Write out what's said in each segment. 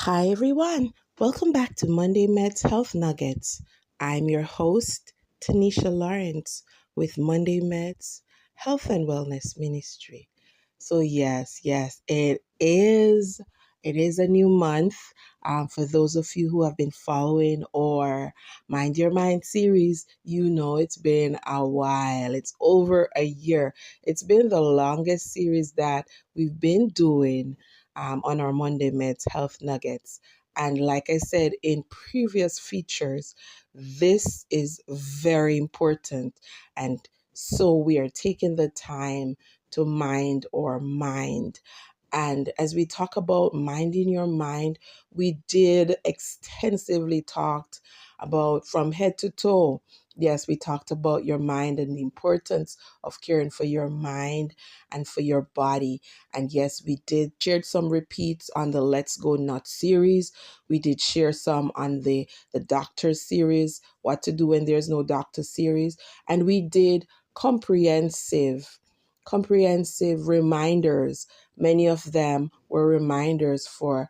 Hi everyone, welcome back to Monday Medz Health Nuggets. I'm your host, Tanisha Lawrence with Monday Medz Health and Wellness Ministry. So yes, it is a new month. For those of you who have been following or Mind Your Mind series, you know it's been a while. It's over a year. It's been the longest series that we've been doing on our Monday Medz Health Nuggets. And like I said in previous features, this is very important. And so we are taking the time to mind our mind. And as we talk about minding your mind, we did extensively talked about from head to toe. Yes, we talked about your mind and the importance of caring for your mind and for your body. And yes, we did share some repeats on the Let's Go Nuts series. We did share some on the doctor series, what to do when there's no doctor series. And we did comprehensive reminders. Many of them were reminders for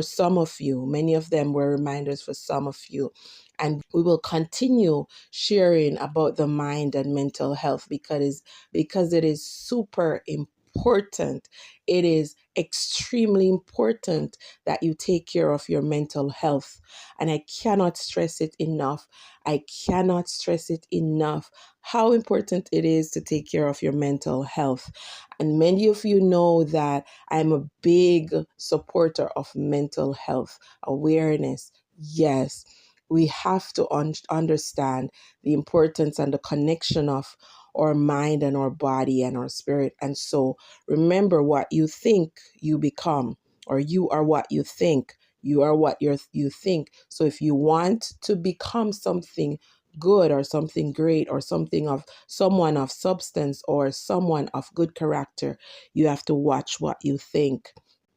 some of you. Many of them were reminders for some of you. And we will continue sharing about the mind and mental health because it is super important. It is extremely important that you take care of your mental health. And I cannot stress it enough. How important it is to take care of your mental health. And many of you know that I'm a big supporter of mental health awareness. Yes, we have to understand the importance and the connection of our mind and our body and our spirit. And so remember, what you think, you become, or you are what you think. You are what you think. So if you want to become something good or something great or someone of substance or someone of good character, you have to watch what you think.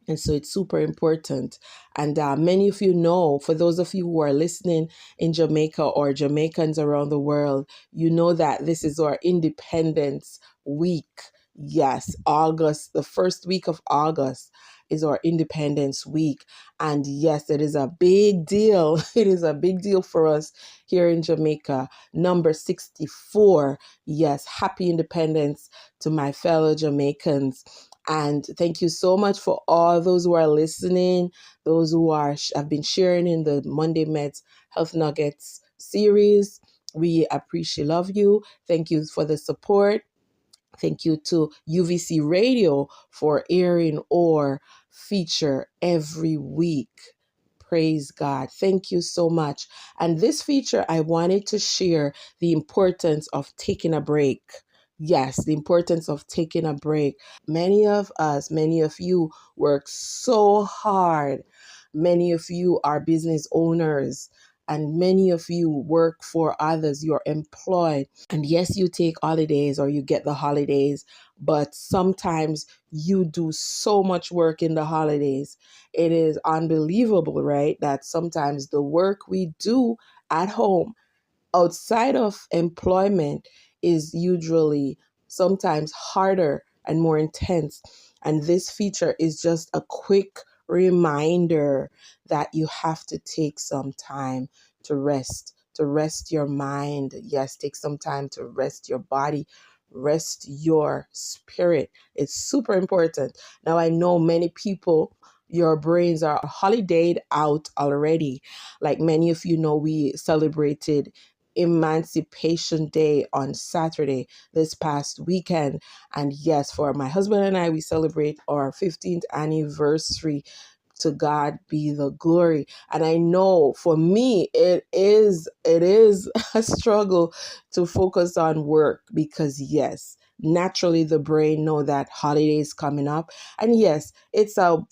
And so it's super important. And many of you know, for those of you who are listening in Jamaica or Jamaicans around the world, you know that this is our Independence Week. Yes, August, the first week of August is our Independence Week. And yes, it is a big deal. It is a big deal for us here in Jamaica. Number 64. Yes, happy independence to my fellow Jamaicans. And thank you so much for all those who are listening, those who have been sharing in the Monday Medz Health Nuggets series. We love you. Thank you for the support. Thank you to UVC Radio for airing our feature every week. Praise God. Thank you so much. And this feature, I wanted to share the importance of taking a break. Yes, the importance of taking a break. Many of you work so hard. Many of you are business owners. And many of you work for others. You're employed. And yes, you take holidays or you get the holidays, but sometimes you do so much work in the holidays. It is unbelievable, right? That sometimes the work we do at home outside of employment is usually sometimes harder and more intense. And this feature is just a quick reminder that you have to take some time to rest your mind. Yes, take some time to rest your body, rest your spirit. It's super important. Now, I know many people, your brains are holidayed out already. Like many of you know, we celebrated Emancipation Day on Saturday this past weekend. And yes, for my husband and I, we celebrate our 15th anniversary. To God be the glory. And I know for me, it is a struggle to focus on work because yes, naturally the brain know that holiday is coming up. And yes,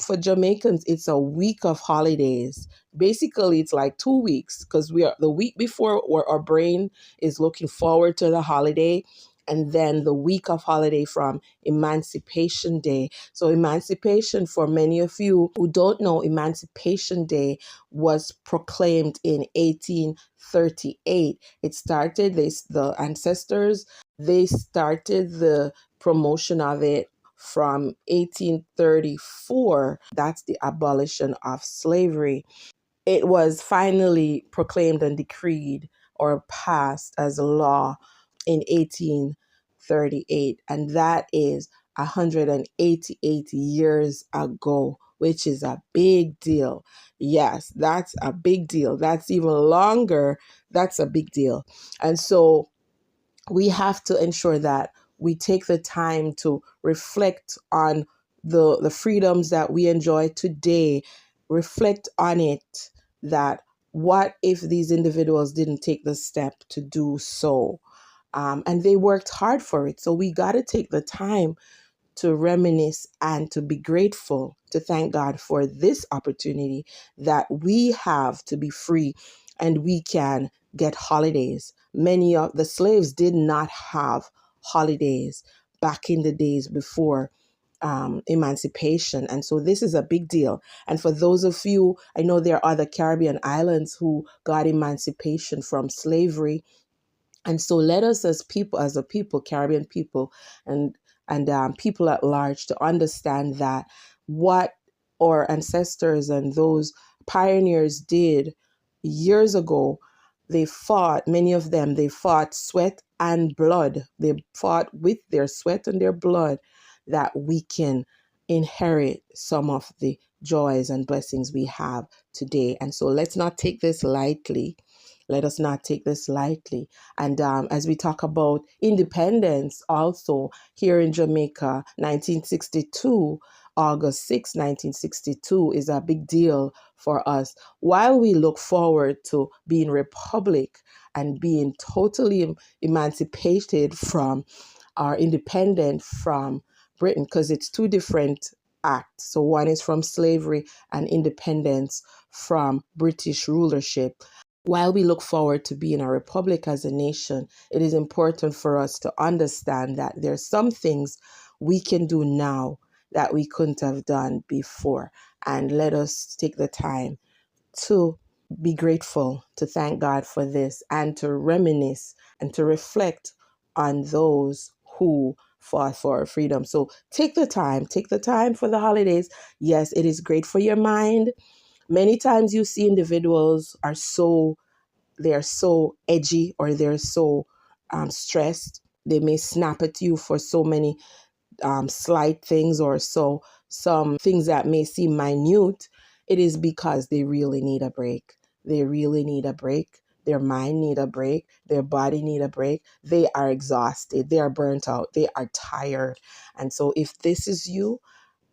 for Jamaicans, it's a week of holidays. Basically, it's like 2 weeks because we are the week before where our brain is looking forward to the holiday. And then the week of holiday from Emancipation Day. So emancipation, for many of you who don't know, Emancipation Day was proclaimed in 1838. It started, the ancestors, they started the promotion of it from 1834. That's the abolition of slavery. It was finally proclaimed and decreed or passed as a law in 1838. And that is 188 years ago, which is a big deal. Yes, that's a big deal. That's even longer. That's a big deal. And so we have to ensure that we take the time to reflect on the freedoms that we enjoy today, reflect on it, that what if these individuals didn't take the step to do so? And they worked hard for it. So we got to take the time to reminisce and to be grateful, to thank God for this opportunity that we have to be free and we can get holidays. Many of the slaves did not have holidays back in the days before emancipation. And so this is a big deal. And for those of you, I know there are other Caribbean islands who got emancipation from slavery. And so let us as a people, Caribbean people, and people at large, to understand that what our ancestors and those pioneers did years ago, many of them, they fought sweat and blood. They fought with their sweat and their blood that we can inherit some of the joys and blessings we have today. And so let's not take this lightly. Let us not take this lightly. And as we talk about independence, also here in Jamaica, 1962, August 6, 1962 is a big deal for us. While we look forward to being republic and being totally emancipated from our independent from Britain, because it's two different acts. So one is from slavery and independence from British rulership. While we look forward to being a republic as a nation, it is important for us to understand that there are some things we can do now that we couldn't have done before. And let us take the time to be grateful, to thank God for this, and to reminisce and to reflect on those who fought for our freedom. So take the time for the holidays. Yes, it is great for your mind. Many times you see individuals they're so edgy, or they're so stressed. They may snap at you for so many slight things, or so some things that may seem minute. It is because they really need a break. They really need a break. Their mind need a break. Their body need a break. They are exhausted. They are burnt out. They are tired. And so if this is you,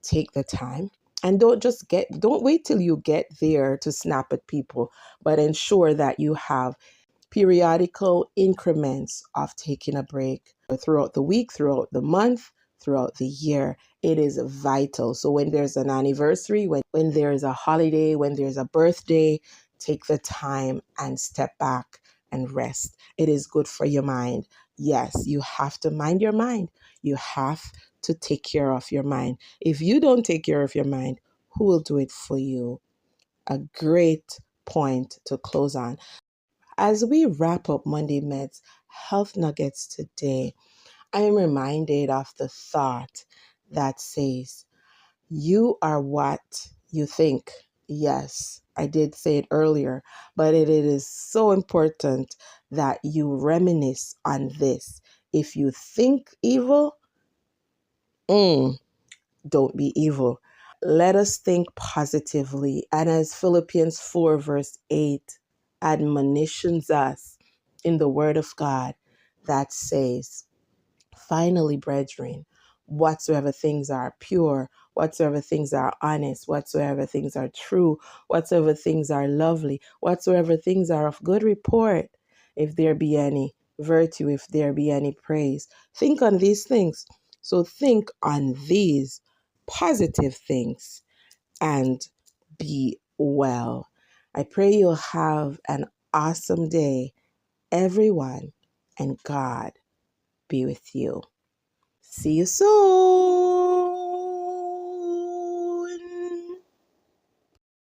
take the time. And don't wait till you get there to snap at people, but ensure that you have periodical increments of taking a break throughout the week, throughout the month, throughout the year. It is vital. So when there's an anniversary, when there's a holiday, when there's a birthday, take the time and step back and rest. It is good for your mind. Yes, you have to mind your mind. You have to take care of your mind. If you don't take care of your mind, who will do it for you? A great point to close on. As we wrap up Monday Medz Health Nuggets today, I am reminded of the thought that says, you are what you think. Yes, I did say it earlier, but it is so important that you reminisce on this. If you think evil, don't be evil. Let us think positively. And as Philippians 4 verse 8 admonitions us in the word of God, that says, finally, brethren, whatsoever things are pure, whatsoever things are honest, whatsoever things are true, whatsoever things are lovely, whatsoever things are of good report, if there be any virtue, if there be any praise, think on these things. So think on these positive things and be well. I pray you'll have an awesome day, everyone, and God be with you. See you soon.